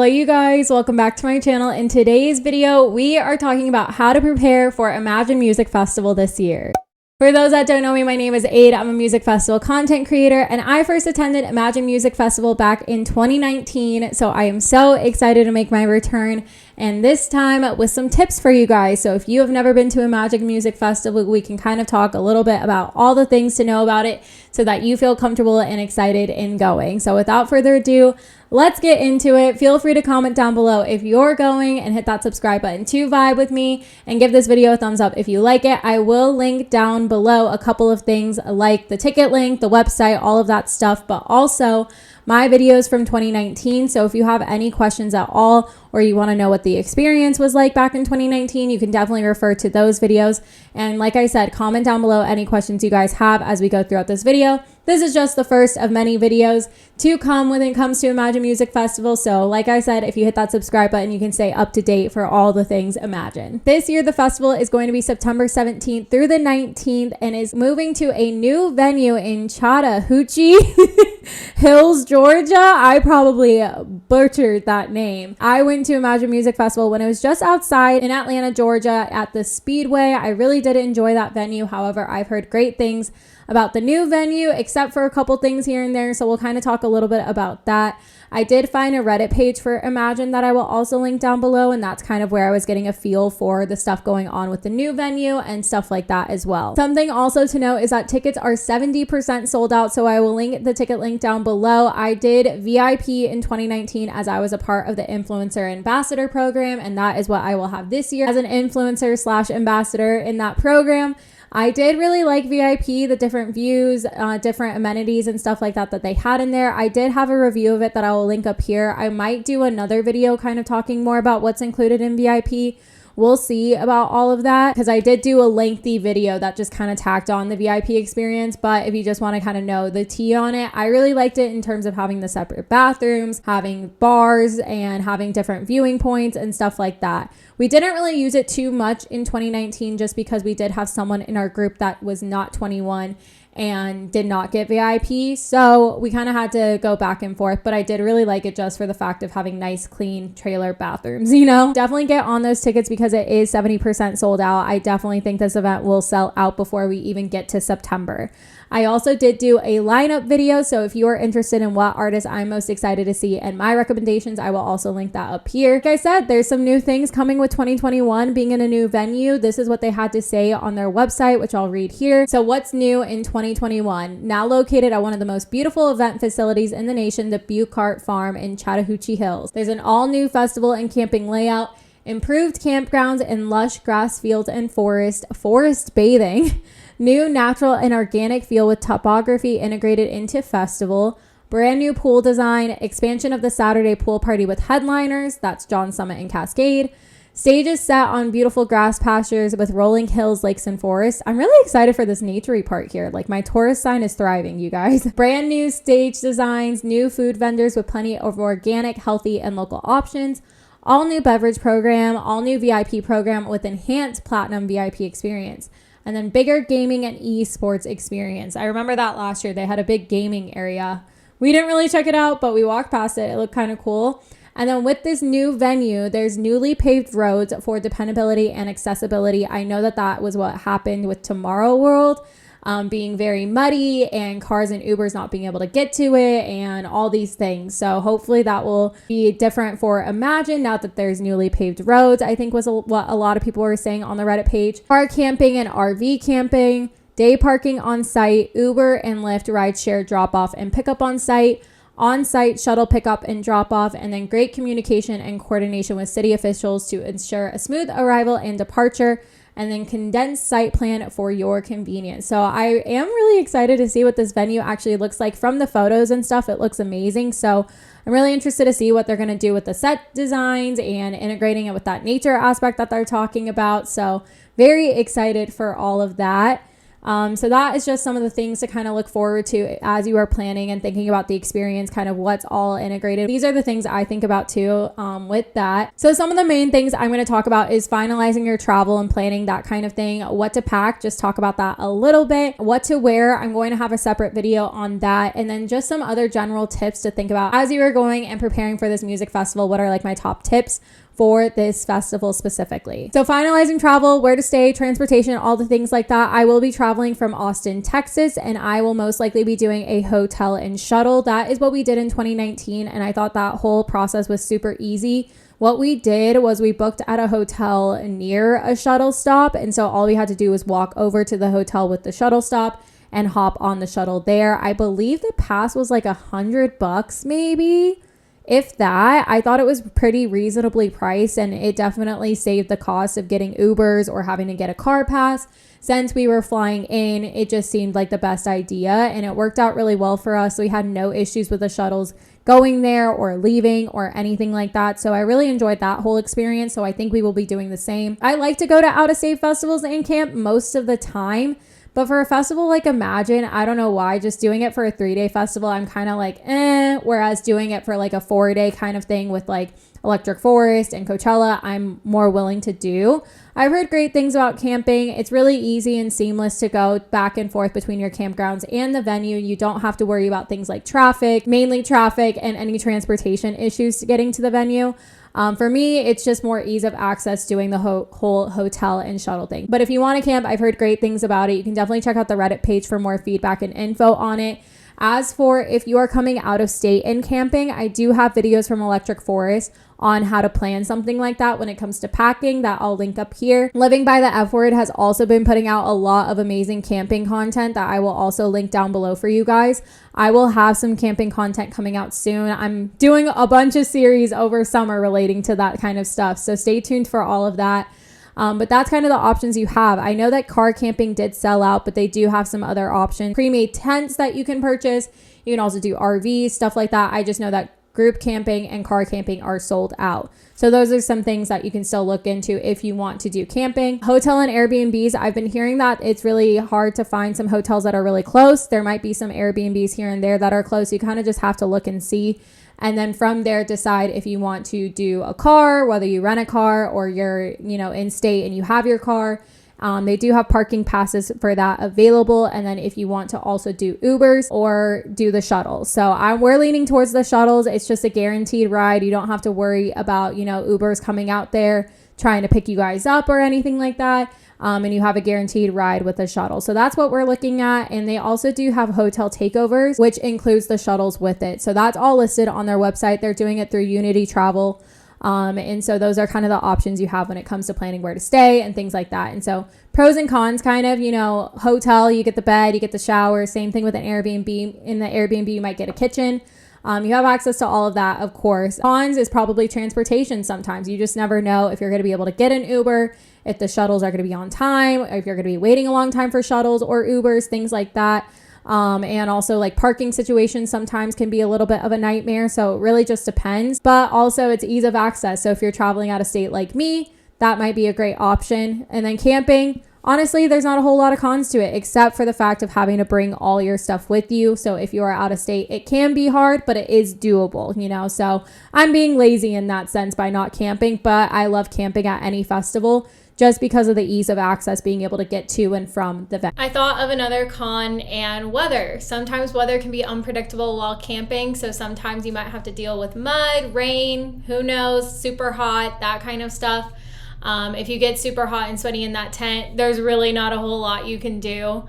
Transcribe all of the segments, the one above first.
Hello you guys, welcome back to my channel. In today's video, we are talking about how to prepare for Imagine Music Festival this year. For those that don't know me, my name is Aid. I'm a music festival content creator, and I first attended Imagine Music Festival back in 2019. So I am so excited to make my return, and this time with some tips for you guys. So if you have never been to Imagine Music Festival, we can kind of talk a little bit about all the things to know about it so that you feel comfortable and excited in going. So without further ado, let's get into it. Feel free to comment down below if you're going and hit that subscribe button to vibe with me, and give this video a thumbs up if you like it. I will link down below a couple of things like the ticket link, the website, all of that stuff, but also my videos from 2019. So if you have any questions at all, or you want to know what the experience was like back in 2019, you can definitely refer to those videos. And like I said, comment down below any questions you guys have as we go throughout this video. This is just the first of many videos to come when it comes to Imagine Music Festival. So like I said, if you hit that subscribe button, you can stay up to date for all the things Imagine. This year, the festival is going to be September 17th through the 19th and is moving to a new venue in Chattahoochee Hills, Georgia. I probably butchered that name. I went to Imagine Music Festival when it was just outside in Atlanta, Georgia at the Speedway. I really did enjoy that venue. However, I've heard great things about the new venue, except for a couple things here and there. So we'll kind of talk a little bit about that. I did find a Reddit page for Imagine that I will also link down below, and that's kind of where I was getting a feel for the stuff going on with the new venue and stuff like that as well. Something also to note is that tickets are 70% sold out, so I will link the ticket link down below. I did VIP in 2019 as I was a part of the Influencer Ambassador program, and that is what I will have this year as an influencer slash ambassador in that program. I did really like VIP, the different views, different amenities and stuff like that they had in there. I did have a review of it that I will link up here. I might do another video kind of talking more about what's included in VIP. We'll see about all of that, because I did do a lengthy video that just kind of tacked on the VIP experience. But if you just want to kind of know the tea on it, I really liked it in terms of having the separate bathrooms, having bars, and having different viewing points and stuff like that. We didn't really use it too much in 2019 just because we did have someone in our group that was not 21 and did not get VIP. So we kind of had to go back and forth, but I did really like it just for the fact of having nice, clean trailer bathrooms, you know? Definitely get on those tickets because it is 70% sold out. I definitely think this event will sell out before we even get to September. I also did do a lineup video, so if you are interested in what artists I'm most excited to see and my recommendations, I will also link that up here. Like I said, there's some new things coming with 2021 being in a new venue. This is what they had to say on their website, which I'll read here. So what's new in 2021? Now located at one of the most beautiful event facilities in the nation, the Buckhart Farm in Chattahoochee Hills. There's an all-new festival and camping layout, improved campgrounds and lush grass fields and forest bathing, new natural and organic feel with topography integrated into festival, brand new pool design, expansion of the Saturday pool party with headliners, that's John Summit and Cascade, stages set on beautiful grass pastures with rolling hills, lakes, and forests. I'm really excited for this naturey part here. Like, my tourist sign is thriving, you guys. Brand new stage designs, new food vendors with plenty of organic, healthy, and local options, all new beverage program, all new VIP program with enhanced platinum VIP experience, and then bigger gaming and esports experience. I remember that last year they had a big gaming area. We didn't really check it out, but we walked past it. It looked kind of cool. And then with this new venue, there's newly paved roads for dependability and accessibility. I know that that was what happened with Tomorrow World, being very muddy and cars and Ubers not being able to get to it and all these things. So hopefully that will be different for Imagine now that there's newly paved roads, I think was what a lot of people were saying on the Reddit page. Car camping and RV camping, day parking on site, Uber and Lyft rideshare drop off and pickup on site shuttle pickup and drop off, and then great communication and coordination with city officials to ensure a smooth arrival and departure, and then condensed site plan for your convenience. So I am really excited to see what this venue actually looks like. From the photos and stuff, it looks amazing. So I'm really interested to see what they're going to do with the set designs and integrating it with that nature aspect that they're talking about. So very excited for all of that. So that is just some of the things to kind of look forward to as you are planning and thinking about the experience, kind of what's all integrated. These are the things I think about too with that. So some of the main things I'm going to talk about is finalizing your travel and planning, that kind of thing. What to pack, just talk about that a little bit. What to wear, I'm going to have a separate video on that. And then just some other general tips to think about as you are going and preparing for this music festival. What are like my top tips for this festival specifically? So finalizing travel, where to stay, transportation, all the things like that. I will be traveling from Austin, Texas, and I will most likely be doing a hotel and shuttle. That is what we did in 2019, and I thought that whole process was super easy. What we did was we booked at a hotel near a shuttle stop, and so all we had to do was walk over to the hotel with the shuttle stop and hop on the shuttle there. I believe the pass was like $100 maybe. If that. I thought it was pretty reasonably priced, and it definitely saved the cost of getting Ubers or having to get a car pass. Since we were flying in, it just seemed like the best idea, and it worked out really well for us. We had no issues with the shuttles going there or leaving or anything like that. So I really enjoyed that whole experience. So I think we will be doing the same. I like to go to out-of-state festivals and camp most of the time. But for a festival like Imagine, I don't know why, just doing it for a 3-day festival, I'm kind of like, whereas doing it for like a 4-day kind of thing with like Electric Forest and Coachella, I'm more willing to do. I've heard great things about camping. It's really easy and seamless to go back and forth between your campgrounds and the venue. You don't have to worry about things like traffic, mainly traffic, and any transportation issues to getting to the venue. For me, it's just more ease of access doing the whole hotel and shuttle thing. But if you want to camp, I've heard great things about it. You can definitely check out the Reddit page for more feedback and info on it. As for if you are coming out of state and camping, I do have videos from Electric Forest on how to plan something like that when it comes to packing that I'll link up here. Living by the F Word has also been putting out a lot of amazing camping content that I will also link down below for you guys. I will have some camping content coming out soon. I'm doing a bunch of series over summer relating to that kind of stuff, so stay tuned for all of that. But that's kind of the options you have. I know that car camping did sell out, but they do have some other options. Pre-made tents that you can purchase. You can also do RVs, stuff like that. I just know that group camping and car camping are sold out. So those are some things that you can still look into if you want to do camping. Hotel and Airbnbs, I've been hearing that it's really hard to find some hotels that are really close. There might be some Airbnbs here and there that are close. You kind of just have to look and see. And then from there, decide if you want to do a car, whether you rent a car or you're, in state and you have your car. They do have parking passes for that available. And then if you want to also do Ubers or do the shuttles. So we're leaning towards the shuttles. It's just a guaranteed ride. You don't have to worry about, Ubers coming out there trying to pick you guys up or anything like that. And you have a guaranteed ride with the shuttle. So that's what we're looking at. And they also do have hotel takeovers, which includes the shuttles with it. So that's all listed on their website. They're doing it through Unity Travel. And so those are kind of the options you have when it comes to planning where to stay and things like that. And so pros and cons kind of, hotel, you get the bed, you get the shower, same thing with an Airbnb. In the Airbnb, you might get a kitchen. You have access to all of that, of course. Cons is probably transportation sometimes. You just never know if you're going to be able to get an Uber, if the shuttles are going to be on time, if you're going to be waiting a long time for shuttles or Ubers, things like that. And also like parking situations sometimes can be a little bit of a nightmare. So it really just depends. But also it's ease of access. So if you're traveling out of state like me, that might be a great option. And then camping, honestly, there's not a whole lot of cons to it, except for the fact of having to bring all your stuff with you. So if you are out of state, it can be hard, but it is doable, So I'm being lazy in that sense by not camping, but I love camping at any festival just because of the ease of access, being able to get to and from the venue. I thought of another con, and weather. Sometimes weather can be unpredictable while camping. So sometimes you might have to deal with mud, rain, who knows, super hot, that kind of stuff. If you get super hot and sweaty in that tent, there's really not a whole lot you can do.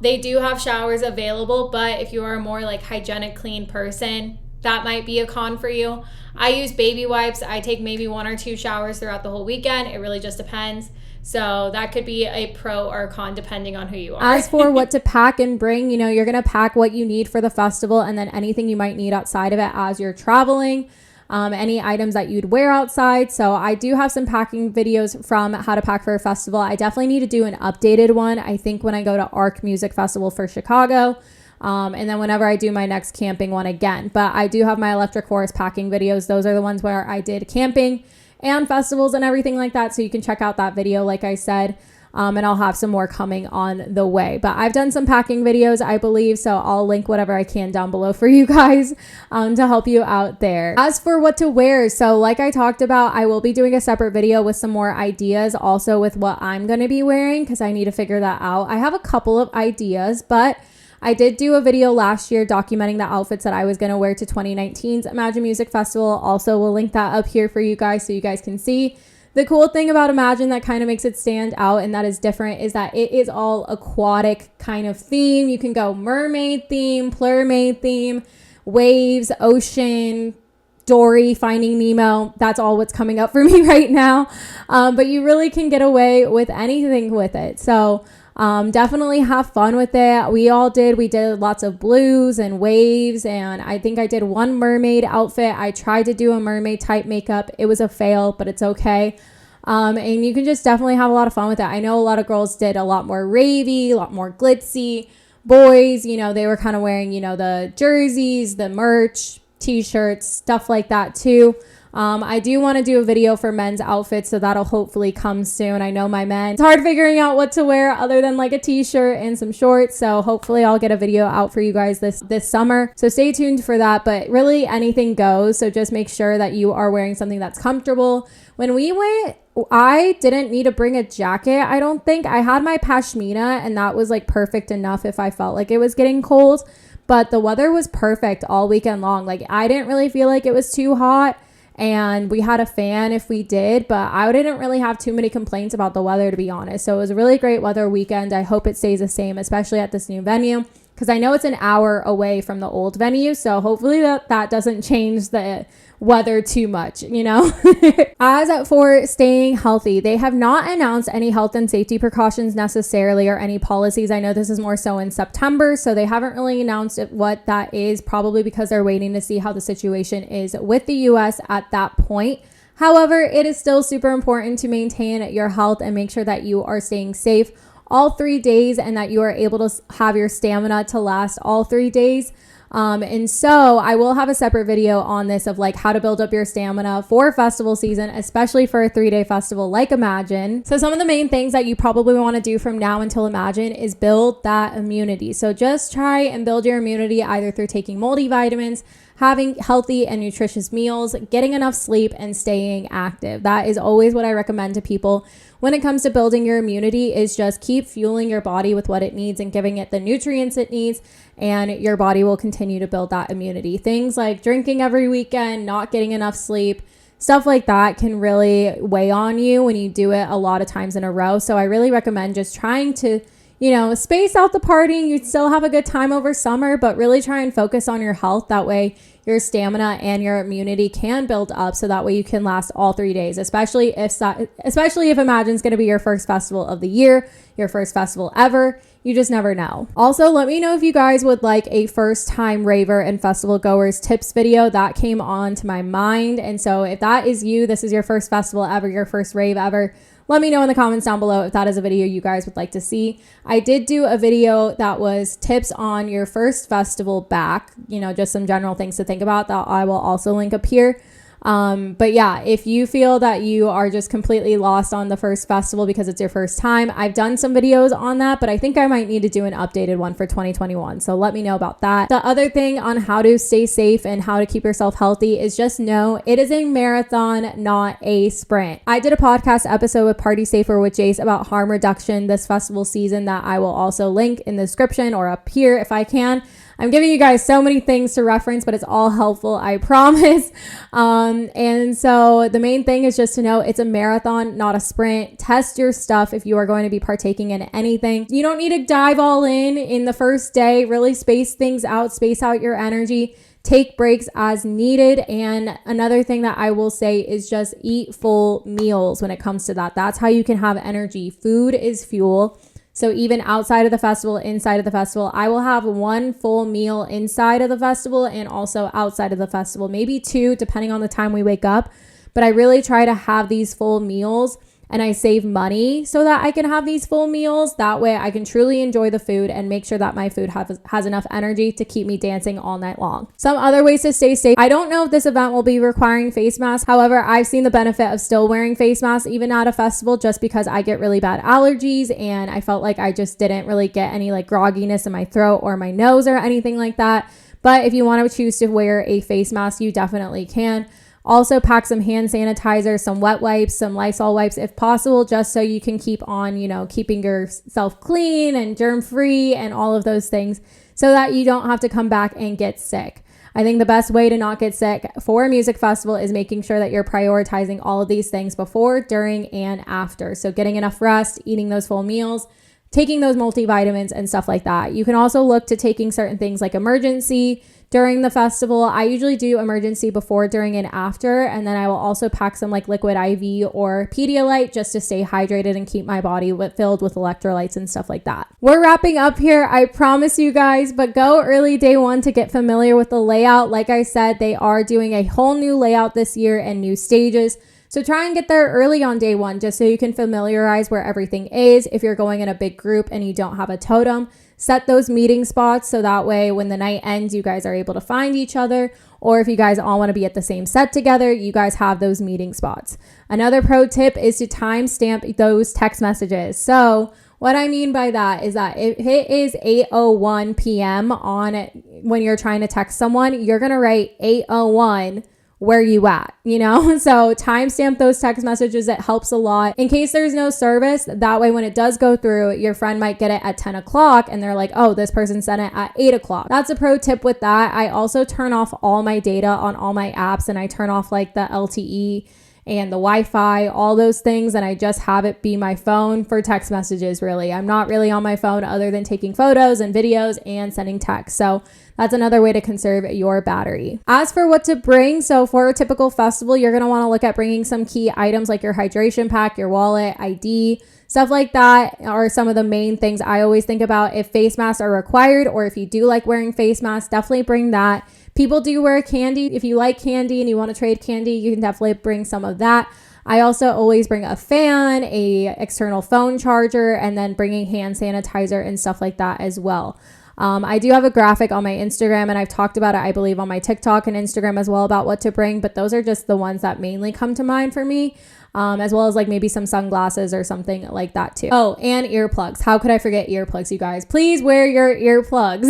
They do have showers available, but if you are a more like hygienic, clean person, that might be a con for you. I use baby wipes. I take maybe 1 or 2 showers throughout the whole weekend. It really just depends. So that could be a pro or a con depending on who you are. As for what to pack and bring, you're going to pack what you need for the festival and then anything you might need outside of it as you're traveling. Any items that you'd wear outside. So I do have some packing videos from how to pack for a festival. I definitely need to do an updated one. I think when I go to ARC Music Festival for Chicago, and then whenever I do my next camping one again. But I do have my Electric Forest packing videos. Those are the ones where I did camping and festivals and everything like that. So you can check out that video, like I said. And I'll have some more coming on the way. But I've done some packing videos, I believe, so I'll link whatever I can down below for you guys to help you out there. As for what to wear, so like I talked about, I will be doing a separate video with some more ideas also with what I'm going to be wearing because I need to figure that out. I have a couple of ideas, but I did do a video last year documenting the outfits that I was going to wear to 2019's Imagine Music Festival. Also, we'll link that up here for you guys so you guys can see. The cool thing about Imagine that kind of makes it stand out and that is different is that it is all aquatic kind of theme. You can go mermaid theme, mermaid theme, waves, ocean, Dory, Finding Nemo. That's all what's coming up for me right now. But you really can get away with anything with it. So definitely have fun with it. We did lots of blues and waves, and I think I did one mermaid outfit. I tried to do a mermaid type makeup. It was a fail, but it's okay. And you can just definitely have a lot of fun with it. I know a lot of girls did a lot more ravey, a lot more glitzy. Boys, they were kind of wearing, the jerseys, the merch, t-shirts, stuff like that too. I do want to do a video for men's outfits, so that'll hopefully come soon. I know my men, it's hard figuring out what to wear other than like a t-shirt and some shorts, so hopefully I'll get a video out for you guys this summer. So stay tuned for that, but really anything goes, so just make sure that you are wearing something that's comfortable. When we went, I didn't need to bring a jacket, I don't think. I had my pashmina, and that was like perfect enough if I felt like it was getting cold, but the weather was perfect all weekend long. Like I didn't really feel like it was too hot. And we had a fan if we did, but I didn't really have too many complaints about the weather, to be honest. So it was a really great weather weekend. I hope it stays the same, especially at this new venue, because I know it's an hour away from the old venue. So hopefully that doesn't change the weather too much, As for staying healthy, they have not announced any health and safety precautions necessarily or any policies. I know this is more so in September, so they haven't really announced what that is, probably because they're waiting to see how the situation is with the US at that point. However, it is still super important to maintain your health and make sure that you are staying safe all 3 days and that you are able to have your stamina to last all 3 days. And so I will have a separate video on this of like how to build up your stamina for festival season, especially for a 3-day festival like Imagine. So some of the main things that you probably want to do from now until Imagine is build that immunity. So just try and build your immunity either through taking multivitamins, having healthy and nutritious meals, getting enough sleep, and staying active. That is always what I recommend to people when it comes to building your immunity, is just keep fueling your body with what it needs and giving it the nutrients it needs, and your body will continue to build that immunity. Things like drinking every weekend, not getting enough sleep, stuff like that can really weigh on you when you do it a lot of times in a row. So I really recommend just trying to space out the partying. You'd still have a good time over summer, but really try and focus on your health. That way your stamina and your immunity can build up, so that way you can last all 3 days, especially if Imagine's going to be your first festival of the year, your first festival ever. You just never know. Also, let me know if you guys would like a first time raver and festival goers tips video. That came on to my mind. And so if that is you, this is your first festival ever, your first rave ever, let me know in the comments down below if that is a video you guys would like to see. I did do a video that was tips on your first festival back, just some general things to think about that I will also link up here. But yeah, if you feel that you are just completely lost on the first festival because it's your first time, I've done some videos on that, but I think I might need to do an updated one for 2021. So let me know about that. The other thing on how to stay safe and how to keep yourself healthy is just know it is a marathon, not a sprint. I did a podcast episode with Party Safer with Jace about harm reduction this festival season that I will also link in the description or up here if I can. I'm giving you guys so many things to reference, but it's all helpful, I promise. And so the main thing is just to know it's a marathon, not a sprint. Test your stuff if you are going to be partaking in anything. You don't need to dive all in the first day. Really space things out, space out your energy. Take breaks as needed. And another thing that I will say is just eat full meals when it comes to that. That's how you can have energy. Food is fuel. So even outside of the festival, inside of the festival, I will have one full meal inside of the festival and also outside of the festival, maybe two, depending on the time we wake up. But I really try to have these full meals and I save money so that I can have these full meals. That way I can truly enjoy the food and make sure that my food has enough energy to keep me dancing all night long. Some other ways to stay safe. I don't know if this event will be requiring face masks. However, I've seen the benefit of still wearing face masks even at a festival, just because I get really bad allergies and I felt like I just didn't really get any like grogginess in my throat or my nose or anything like that. But if you want to choose to wear a face mask, you definitely can. Also pack some hand sanitizer, some wet wipes, some Lysol wipes if possible, just so you can keep on, keeping yourself clean and germ free and all of those things so that you don't have to come back and get sick. I think the best way to not get sick for a music festival is making sure that you're prioritizing all of these things before, during, and after. So getting enough rest, eating those full meals, taking those multivitamins and stuff like that. You can also look to taking certain things like emergency during the festival. I usually do emergency before, during, and after, and then I will also pack some like liquid IV or Pedialyte just to stay hydrated and keep my body filled with electrolytes and stuff like that. We're wrapping up here, I promise you guys, but go early day one to get familiar with the layout. Like I said, they are doing a whole new layout this year and new stages. So try and get there early on day one just so you can familiarize where everything is. If you're going in a big group and you don't have a totem, set those meeting spots so that way when the night ends, you guys are able to find each other. Or if you guys all want to be at the same set together, you guys have those meeting spots. Another pro tip is to timestamp those text messages. So what I mean by that is that if it is 8:01 p.m. on when you're trying to text someone, you're going to write 8:01 where you at, so timestamp those text messages. It helps a lot in case there's no service. That way when it does go through, your friend might get it at 10 o'clock and they're like, oh, this person sent it at 8 o'clock. That's a pro tip with that. I also turn off all my data on all my apps, and I turn off like the LTE and the Wi-Fi, all those things, and I just have it be my phone for text messages. Really, I'm not really on my phone other than taking photos and videos and sending texts. So that's another way to conserve your battery. As for what to bring, so for a typical festival, you're going to want to look at bringing some key items like your hydration pack, your wallet, ID, stuff like that are some of the main things I always think about. If face masks are required, or if you do like wearing face masks, definitely bring that. People do wear candy. If you like candy and you want to trade candy, you can definitely bring some of that. I also always bring a fan, a external phone charger, and then bringing hand sanitizer and stuff like that as well. I do have a graphic on my Instagram, and I've talked about it, I believe, on my TikTok and Instagram as well about what to bring, but those are just the ones that mainly come to mind for me. As well as like maybe some sunglasses or something like that too. Oh, and earplugs. How could I forget earplugs, you guys? Please wear your earplugs.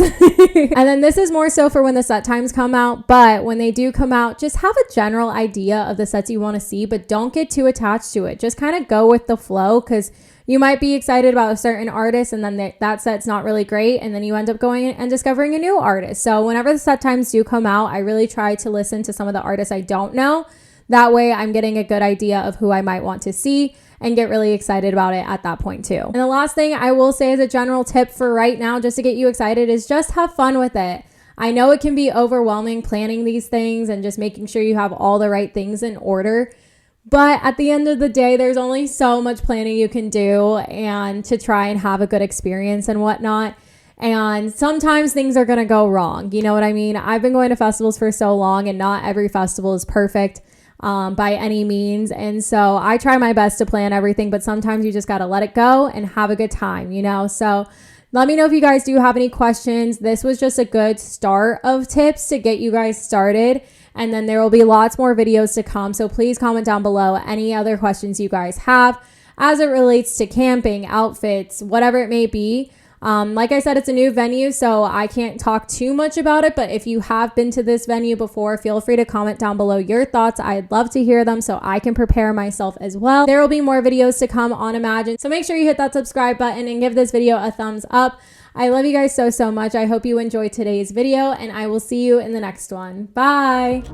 And then this is more so for when the set times come out, but when they do come out, just have a general idea of the sets you want to see, but don't get too attached to it. Just kind of go with the flow, because you might be excited about a certain artist and then that set's not really great, and then you end up going and discovering a new artist. So whenever the set times do come out, I really try to listen to some of the artists I don't know. That way I'm getting a good idea of who I might want to see and get really excited about it at that point too. And the last thing I will say as a general tip for right now, just to get you excited, is just have fun with it. I know it can be overwhelming planning these things and just making sure you have all the right things in order. But at the end of the day, there's only so much planning you can do and to try and have a good experience and whatnot. And sometimes things are going to go wrong. You know what I mean? I've been going to festivals for so long, and not every festival is perfect by any means. And so I try my best to plan everything, but sometimes you just got to let it go and have a good time, So let me know if you guys do have any questions. This was just a good start of tips to get you guys started. And then there will be lots more videos to come. So please comment down below any other questions you guys have as it relates to camping, outfits, whatever it may be. Like I said, it's a new venue, so I can't talk too much about it, but if you have been to this venue before, feel free to comment down below your thoughts. I'd love to hear them so I can prepare myself as well. There will be more videos to come on Imagine, so make sure you hit that subscribe button and give this video a thumbs up. I love you guys so much. I hope you enjoyed today's video, and I will see you in the next one. Bye!